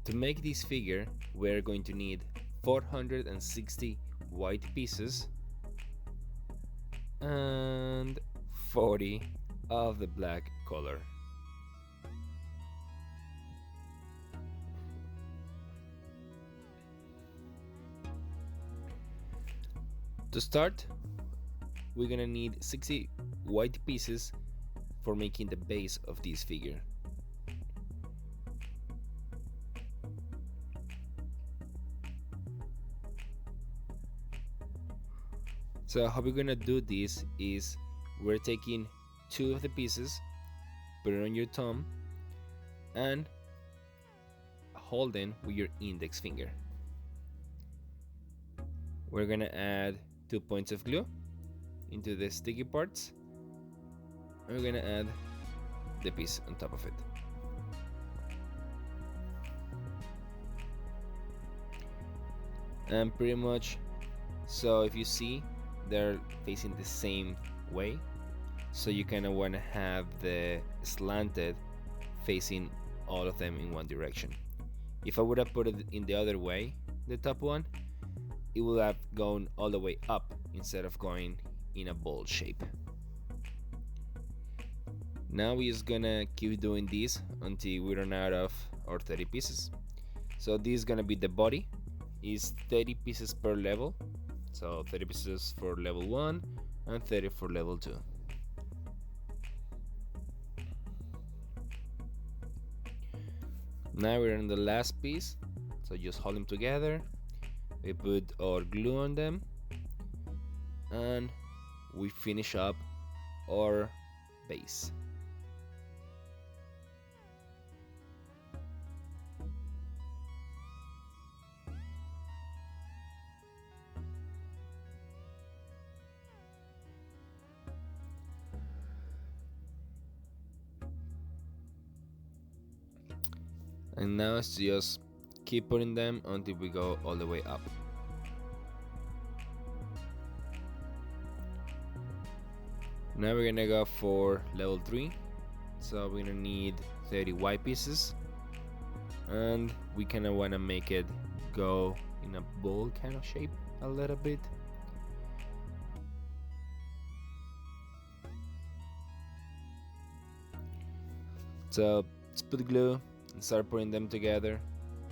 To make this figure, we're going to need 460 white pieces and 40 of the black color. To start, we're gonna need 60 white pieces for making the base of this figure. So how we're gonna do this is we're taking 2 of the pieces, put it on your thumb, and hold them with your index finger. We're gonna add 2 points of glue into the sticky parts, and we're gonna add the piece on top of it. And pretty much, so if you see, they're facing the same way, so you kind of want to have the slanted facing all of them in one direction. If I would have put it in the other way, the top one, it would have gone all the way up instead of going in a bowl shape. Now we're just gonna keep doing this until we run out of our 30 pieces. So this is gonna be the body, is 30 pieces per level, so 30 pieces for level 1 and 30 for level 2. Now we're on the last piece, so just hold them together, we put our glue on them, and we finish up our base. And now it's just keep putting them until we go all the way up. Now we're gonna go for level 3, so we're gonna need 30 white pieces, and we kinda wanna make it go in a bowl kind of shape a little bit. So let's put the glue and start putting them together,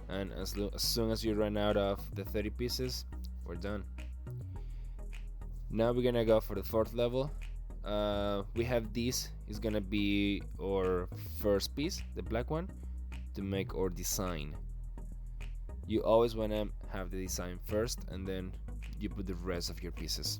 and as soon as you run out of the 30 pieces, we're done. Now we're gonna go for the 4th level. We have this is gonna be our first piece, the black one, to make our design. You always wanna have the design first, and then you put the rest of your pieces.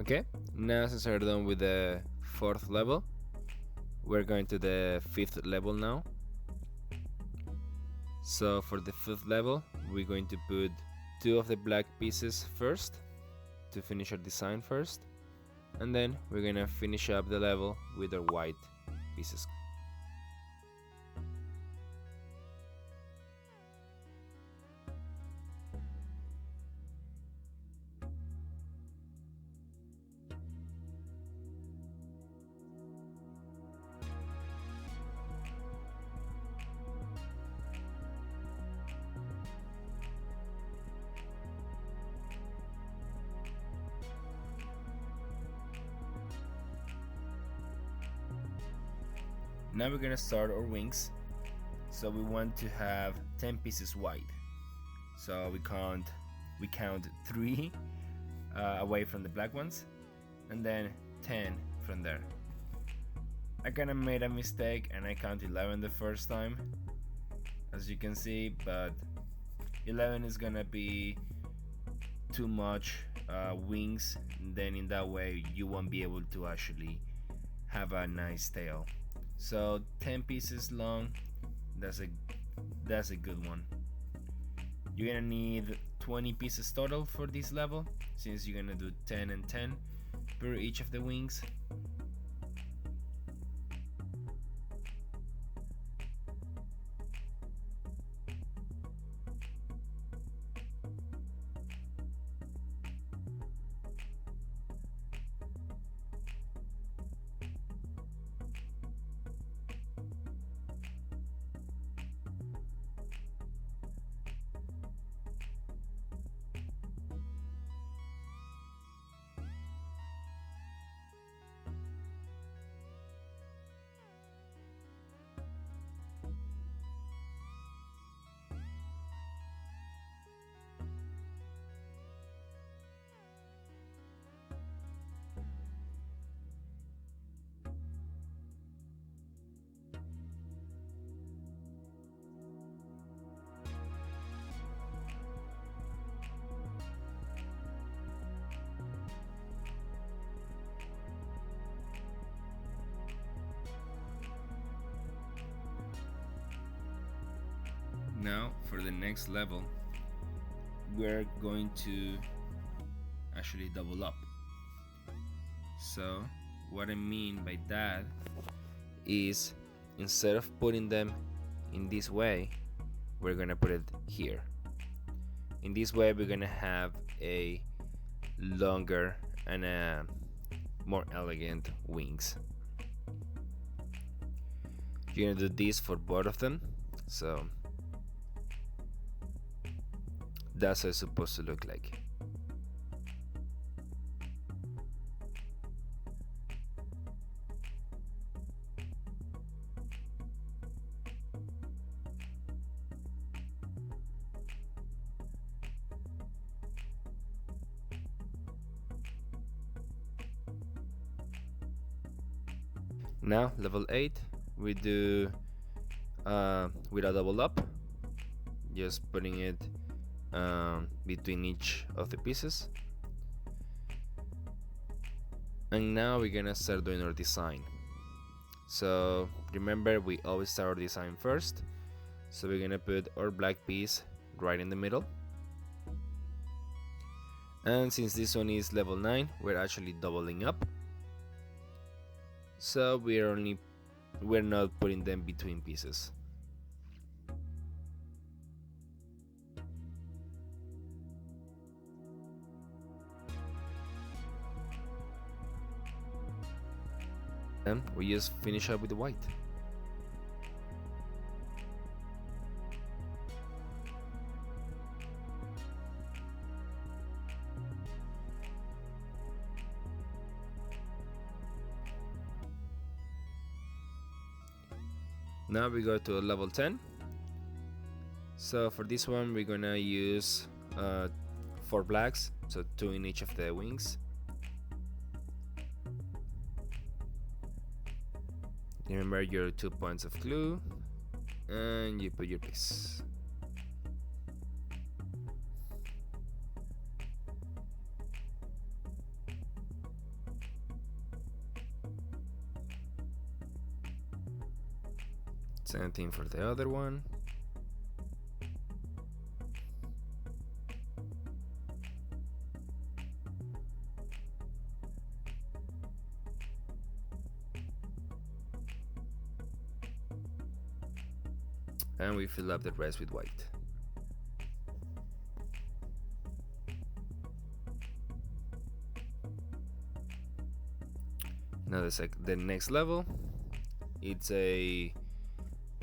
Okay, now since we're done with the 4th level, we're going to the 5th level now. So for the 5th level, we're going to put 2 of the black pieces first to finish our design first, and then we're gonna finish up the level with our white pieces. Now we're gonna start our wings. So we want to have 10 pieces wide. So we count 3 away from the black ones, and then 10 from there. I kinda made a mistake and I counted 11 the first time, as you can see, but 11 is gonna be too much wings. Then in that way you won't be able to actually have a nice tail. So 10 pieces long, that's a good one. You're gonna need 20 pieces total for this level, since you're gonna do 10 and 10 per each of the wings. Now for the next level, we're going to actually double up. So what I mean by that is, instead of putting them in this way, we're gonna put it here. In this way we're gonna have a longer and a more elegant wings. You're gonna do this for both of them, so that's how it's supposed to look like. Now level 8, we do with a double up, just putting it between each of the pieces. And now we're gonna start doing our design. So remember, we always start our design first, so we're gonna put our black piece right in the middle. And since this one is level 9, we're actually doubling up, so we're not putting them between pieces. And we just finish up with the white. Now we go to level 10. So for this one we're gonna use 4 blacks, so 2 in each of the wings. Remember your 2 points of glue, and you put your piece. Same thing for the other one. And we fill up the rest with white. Now the next level, it's a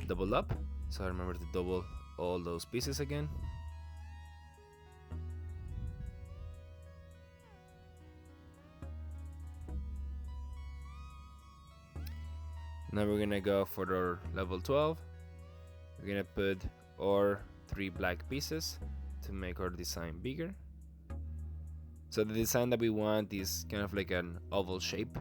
double up, so remember to double all those pieces again. Now we're gonna go for our level 12. We're gonna put our 3 black pieces to make our design bigger. So the design that we want is kind of like an oval shape.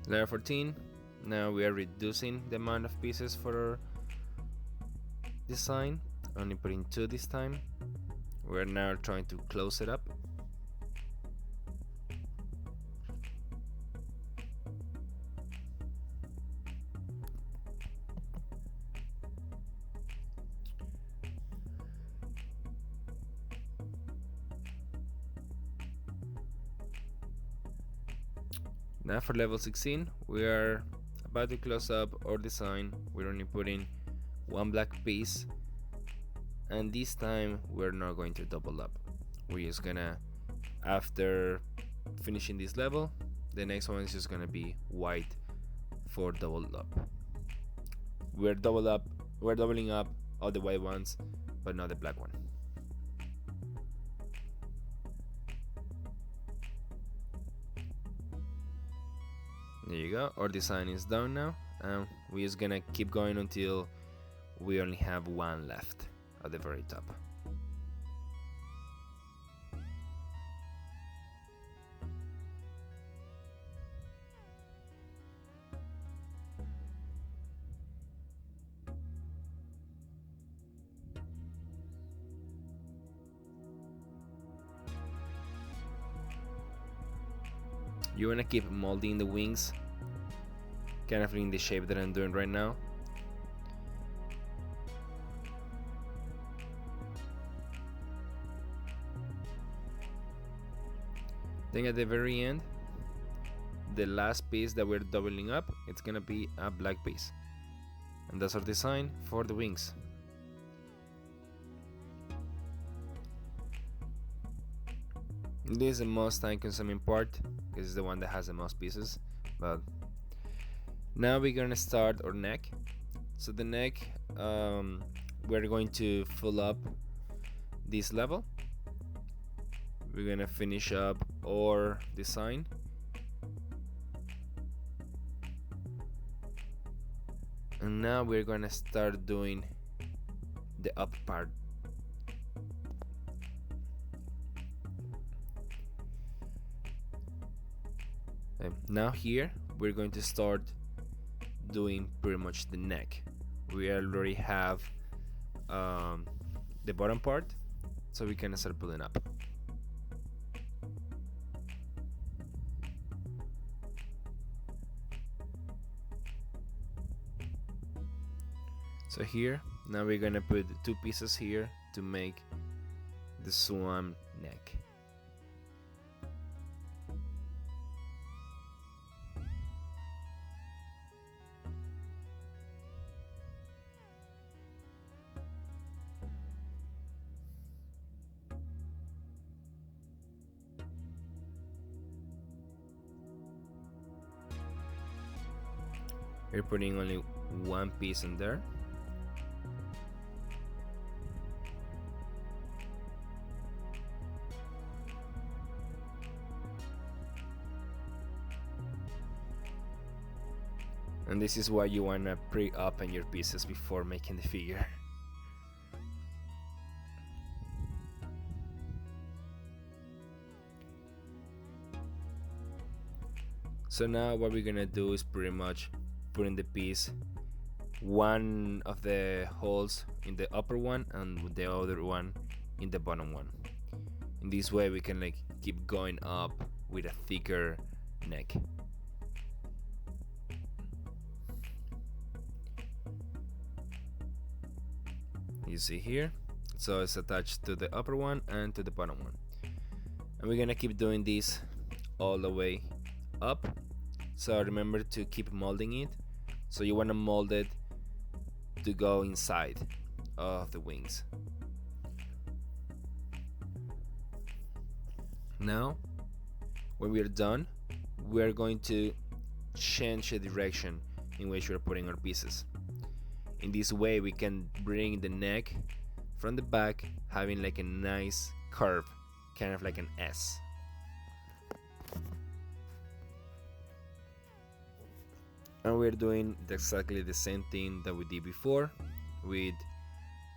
Layer 14. Now we are reducing the amount of pieces for our design, only putting 2 this time. We're now trying to close it up. Now for level 16, we are about to close up our design. We're only putting 1 black piece, and this time we're not going to double up. We're just gonna, after finishing this level, the next one is just gonna be white for double up. We're doubling up all the white ones, but not the black one. There you go, our design is done now, and we're just gonna keep going until we only have 1 left at the very top. You wanna keep molding the wings, kind of in the shape that I'm doing right now. Then at the very end, the last piece that we're doubling up, it's gonna be a black piece. And that's our design for the wings. This is the most time consuming part, because it's the one that has the most pieces. But now we're gonna start our neck. So the neck, we're going to fill up this level. We're gonna finish up our design. And now we're gonna start doing the up part. Now here we're going to start doing pretty much the neck. We already have the bottom part, so we can start pulling up. So here, now we're gonna put 2 pieces here to make the swan neck. We're putting only 1 piece in there. And this is why you wanna pre-open your pieces before making the figure. So now what we're gonna do is pretty much put in the piece one of the holes in the upper one and the other one in the bottom one. In this way we can like keep going up with a thicker neck. You see here, so it's attached to the upper one and to the bottom one, and we're gonna keep doing this all the way up. So remember to keep molding it. So you want to mold it to go inside of the wings. Now when we're done, we're going to change the direction in which we're putting our pieces. In this way we can bring the neck from the back, having like a nice curve, kind of like an S. And we're doing exactly the same thing that we did before, with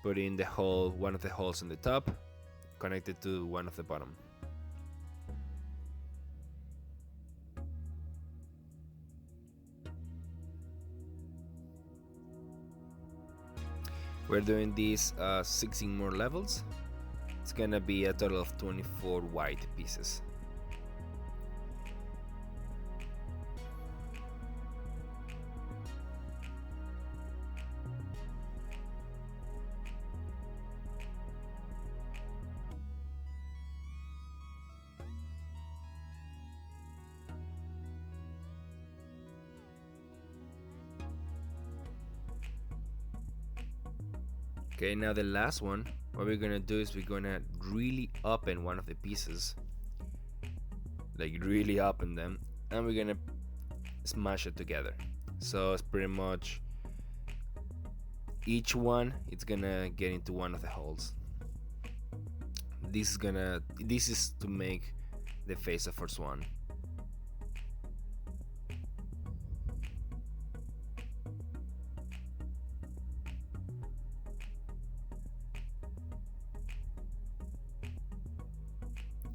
putting the hole, one of the holes on the top connected to one of the bottom. We're doing these 16 more levels. It's gonna be a total of 24 white pieces. Okay, now the last one, what we're gonna do is we're gonna really open one of the pieces, like really open them, and we're gonna smash it together. So it's pretty much each one, it's gonna get into one of the holes. This is to make the face of our swan.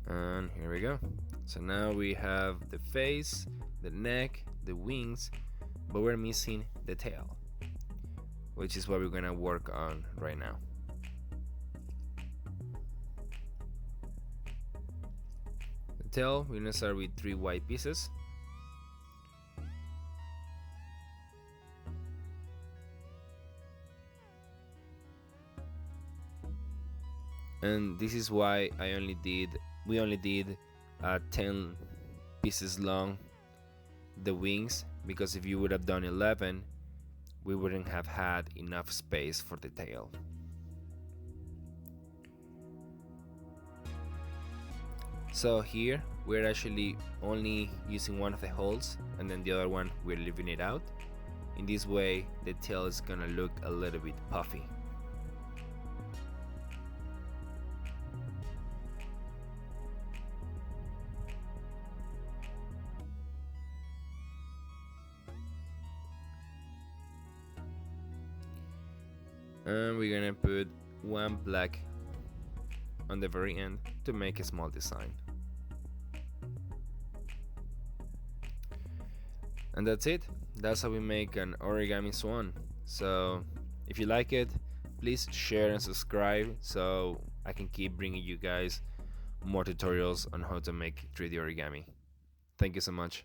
And here we go. So now we have the face, the neck, the wings, but we're missing the tail, which is what we're gonna work on right now. The tail, we're gonna start with 3 white pieces. And this is why we only did 10 pieces long the wings, because if you would have done 11, we wouldn't have had enough space for the tail. So here we're actually only using one of the holes, and then the other one we're leaving it out. In this way the tail is gonna look a little bit puffy. And we're gonna put one black on the very end to make a small design. And that's it. That's how we make an origami swan. So if you like it, please share and subscribe so I can keep bringing you guys more tutorials on how to make 3D origami. Thank you so much.